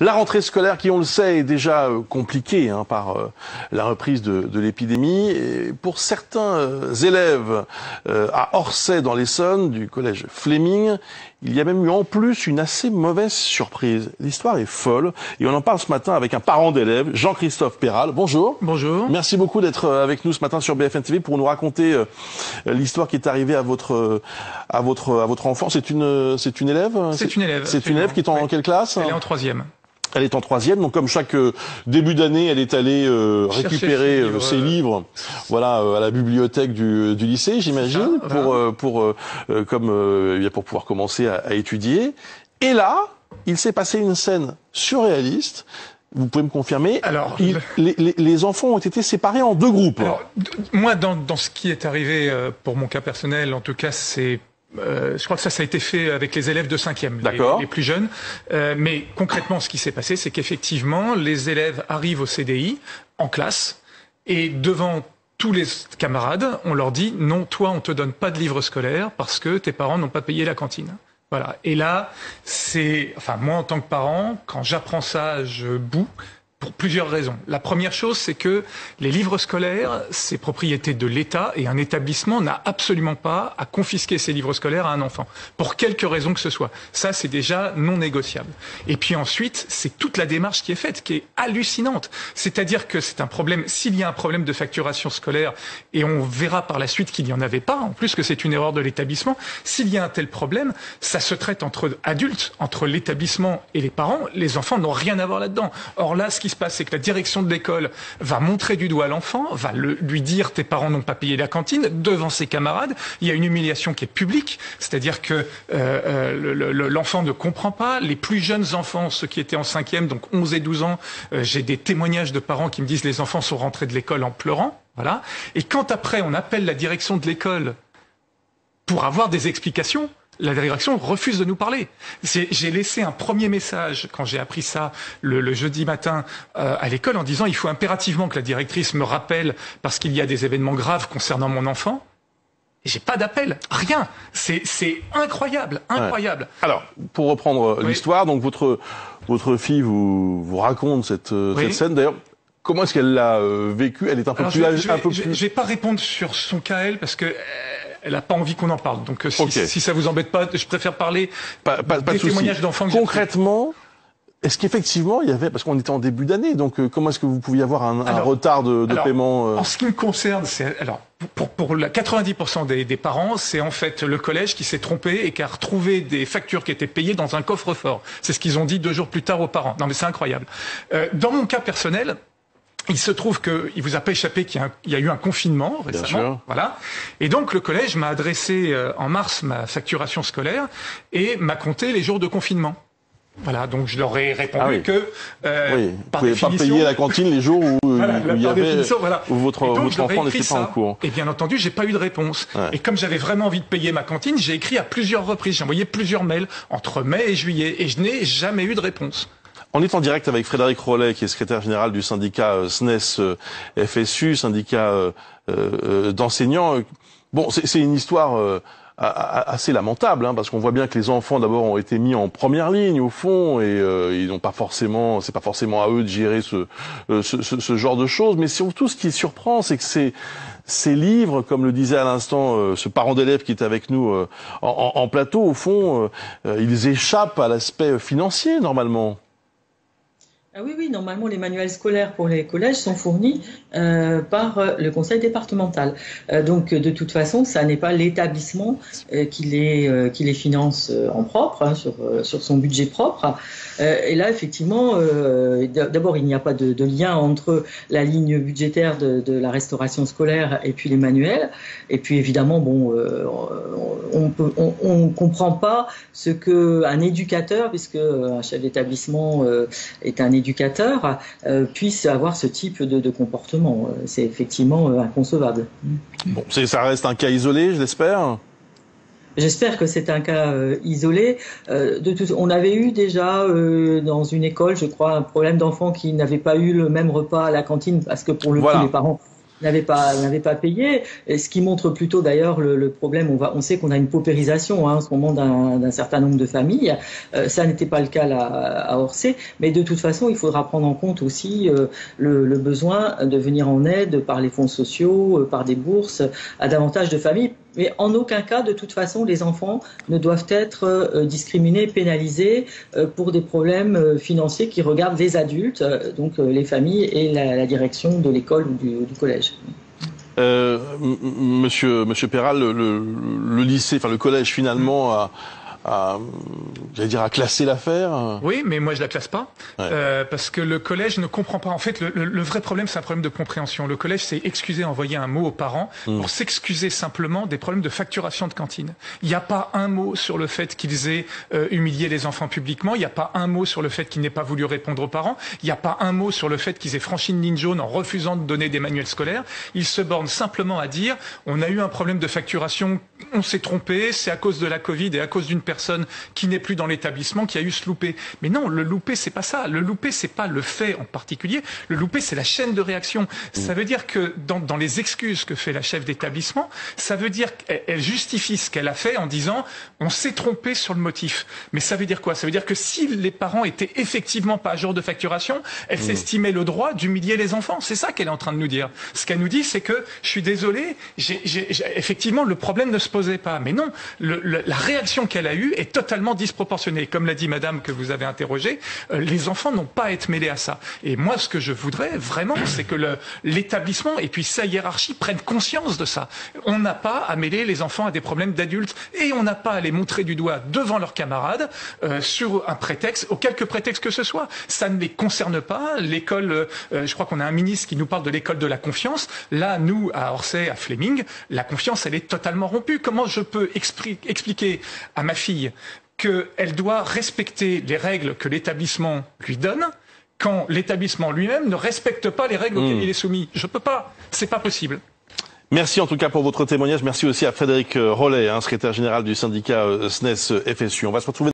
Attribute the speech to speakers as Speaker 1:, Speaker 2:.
Speaker 1: La rentrée scolaire qui, on le sait, est déjà compliquée par la reprise de l'épidémie. Et pour certains élèves à Orsay dans l'Essonne, du collège Fleming, il y a même eu en plus une assez mauvaise surprise. L'histoire est folle et on en parle ce matin avec un parent d'élève, Jean-Christophe Péral. Bonjour.
Speaker 2: Bonjour.
Speaker 1: Merci beaucoup d'être avec nous ce matin sur BFM TV pour nous raconter l'histoire qui est arrivée à votre enfant. C'est une élève?
Speaker 2: C'est une élève.
Speaker 1: C'est une élève qui est en quelle classe?
Speaker 2: Elle est en troisième.
Speaker 1: Elle est en troisième, donc comme chaque début d'année, elle est allée récupérer ses livres, voilà, à la bibliothèque du lycée, j'imagine, voilà. pour pouvoir commencer à étudier. Et là, il s'est passé une scène surréaliste. Vous pouvez me confirmer? Alors, les enfants ont été séparés en deux groupes.
Speaker 2: Alors, moi, dans ce qui est arrivé pour mon cas personnel, en tout cas, c'est je crois que ça a été fait avec les élèves de 5e, les plus jeunes. Mais concrètement, ce qui s'est passé, c'est qu'effectivement, les élèves arrivent au CDI en classe et devant tous les camarades, on leur dit « Non, toi, on te donne pas de livre scolaire parce que tes parents n'ont pas payé la cantine. » Voilà. Et là, moi, en tant que parent, quand j'apprends ça, je boue. Pour plusieurs raisons. La première chose, c'est que les livres scolaires, c'est propriété de l'État et un établissement n'a absolument pas à confisquer ses livres scolaires à un enfant, pour quelque raison que ce soit. Ça, c'est déjà non négociable. Et puis ensuite, c'est toute la démarche qui est faite, qui est hallucinante. C'est-à-dire que c'est un problème, s'il y a un problème de facturation scolaire, et on verra par la suite qu'il n'y en avait pas, en plus que c'est une erreur de l'établissement, s'il y a un tel problème, ça se traite entre adultes, entre l'établissement et les parents, les enfants n'ont rien à voir là-dedans. Or là, ce qui se passe, c'est que la direction de l'école va montrer du doigt l'enfant, va lui dire tes parents n'ont pas payé la cantine devant ses camarades. Il y a une humiliation qui est publique, c'est-à-dire que l'enfant ne comprend pas. Les plus jeunes enfants, ceux qui étaient en 5e, donc 11 et 12 ans, j'ai des témoignages de parents qui me disent les enfants sont rentrés de l'école en pleurant. Voilà. Et quand après on appelle la direction de l'école pour avoir des explications, la direction refuse de nous parler. J'ai laissé un premier message quand j'ai appris ça le jeudi matin à l'école en disant il faut impérativement que la directrice me rappelle parce qu'il y a des événements graves concernant mon enfant. Et j'ai pas d'appel, rien. C'est incroyable, incroyable.
Speaker 1: Ouais. Alors, pour reprendre l'histoire, donc votre fille vous raconte cette scène. D'ailleurs, comment est-ce qu'elle l'a vécue? Elle est un peu plus âgée.
Speaker 2: Je vais pas répondre sur son cas elle parce que elle n'a pas envie qu'on en parle. Donc si ça vous embête pas, je préfère parler des témoignages d'enfants.
Speaker 1: Concrètement, est-ce qu'effectivement il y avait, parce qu'on était en début d'année, donc comment est-ce que vous pouviez avoir un retard de paiement
Speaker 2: En ce qui me concerne, pour 90% des parents, c'est en fait le collège qui s'est trompé et qui a retrouvé des factures qui étaient payées dans un coffre-fort. C'est ce qu'ils ont dit 2 jours plus tard aux parents. Non mais c'est incroyable. Dans mon cas personnel, il se trouve qu'il vous a pas échappé qu'il y a eu un confinement récemment, voilà. Et donc le collège m'a adressé en mars ma facturation scolaire et m'a compté les jours de confinement. Voilà, donc je leur ai répondu que
Speaker 1: par définition, vous ne pouvez pas payer la cantine les jours où où votre enfant n'était pas en cours.
Speaker 2: Et bien entendu, j'ai pas eu de réponse. Ouais. Et comme j'avais vraiment envie de payer ma cantine, j'ai écrit à plusieurs reprises, j'ai envoyé plusieurs mails entre mai et juillet, et je n'ai jamais eu de réponse.
Speaker 1: On est en direct avec Frédéric Rollet, qui est secrétaire général du syndicat SNES-FSU, syndicat d'enseignants. Bon, c'est une histoire assez lamentable, parce qu'on voit bien que les enfants d'abord ont été mis en première ligne au fond, et ils n'ont pas forcément, c'est pas forcément à eux de gérer ce genre de choses. Mais surtout, ce qui surprend, c'est que ces livres, comme le disait à l'instant ce parent d'élève qui est avec nous en plateau, au fond, ils échappent à l'aspect financier normalement.
Speaker 3: Ah oui, normalement les manuels scolaires pour les collèges sont fournis par le conseil départemental. Donc de toute façon, ça n'est pas l'établissement qui les finance en propre, sur son budget propre. Et là, effectivement, d'abord, il n'y a pas de lien entre la ligne budgétaire de la restauration scolaire et puis les manuels. Et puis évidemment, on comprend pas ce que un éducateur, puisque un chef d'établissement est un éducateur, puisse avoir ce type de comportement. C'est effectivement inconcevable.
Speaker 1: Bon, ça reste un cas isolé, je l'espère.
Speaker 3: J'espère que c'est un cas isolé. On avait eu déjà dans une école, je crois, un problème d'enfants qui n'avaient pas eu le même repas à la cantine parce que pour le coup, les parents n'avaient pas payé. Et ce qui montre plutôt d'ailleurs le problème. On sait qu'on a une paupérisation en ce moment d'un certain nombre de familles. Ça n'était pas le cas à Orsay, mais de toute façon, il faudra prendre en compte aussi le besoin de venir en aide par les fonds sociaux, par des bourses à davantage de familles. Mais en aucun cas, de toute façon, les enfants ne doivent être discriminés, pénalisés pour des problèmes financiers qui regardent les adultes, donc les familles et la direction de l'école ou du collège.
Speaker 1: Monsieur Perral, le lycée, enfin le collège finalement j'allais dire, à classer l'affaire.
Speaker 2: Oui, mais moi je la classe pas, parce que le collège ne comprend pas. En fait, le vrai problème, c'est un problème de compréhension. Le collège s'est excusé, envoyer un mot aux parents pour s'excuser simplement des problèmes de facturation de cantine. Il n'y a pas un mot sur le fait qu'ils aient humilié les enfants publiquement. Il n'y a pas un mot sur le fait qu'ils n'aient pas voulu répondre aux parents. Il n'y a pas un mot sur le fait qu'ils aient franchi une ligne jaune en refusant de donner des manuels scolaires. Ils se bornent simplement à dire on a eu un problème de facturation, on s'est trompé, c'est à cause de la Covid et à cause d'une personne qui n'est plus dans l'établissement qui a eu ce loupé. Mais non, le loupé, c'est pas ça. Le loupé, c'est pas le fait en particulier. Le loupé, c'est la chaîne de réaction. Ça veut dire que dans les excuses que fait la chef d'établissement, ça veut dire qu'elle justifie ce qu'elle a fait en disant on s'est trompé sur le motif. Mais ça veut dire quoi? Ça veut dire que si les parents étaient effectivement pas à jour de facturation, elle s'estimait le droit d'humilier les enfants. C'est ça qu'elle est en train de nous dire. Ce qu'elle nous dit, c'est que je suis désolé, effectivement, le problème ne se posait pas. Mais non, la réaction qu'elle a eue est totalement disproportionnée. Comme l'a dit madame que vous avez interrogée, les enfants n'ont pas à être mêlés à ça. Et moi, ce que je voudrais vraiment, c'est que l'établissement et puis sa hiérarchie prennent conscience de ça. On n'a pas à mêler les enfants à des problèmes d'adultes et on n'a pas à les montrer du doigt devant leurs camarades sur un prétexte, ou quelque prétexte que ce soit. Ça ne les concerne pas. L'école, je crois qu'on a un ministre qui nous parle de l'école de la confiance. Là, nous, à Orsay, à Fleming, la confiance, elle est totalement rompue. Comment je peux expliquer à ma fille qu'elle doit respecter les règles que l'établissement lui donne quand l'établissement lui-même ne respecte pas les règles auxquelles il est soumis? Je peux pas. C'est pas possible.
Speaker 1: Merci en tout cas pour votre témoignage. Merci aussi à Frédéric Rollet, secrétaire général du syndicat SNES FSU. On va se retrouver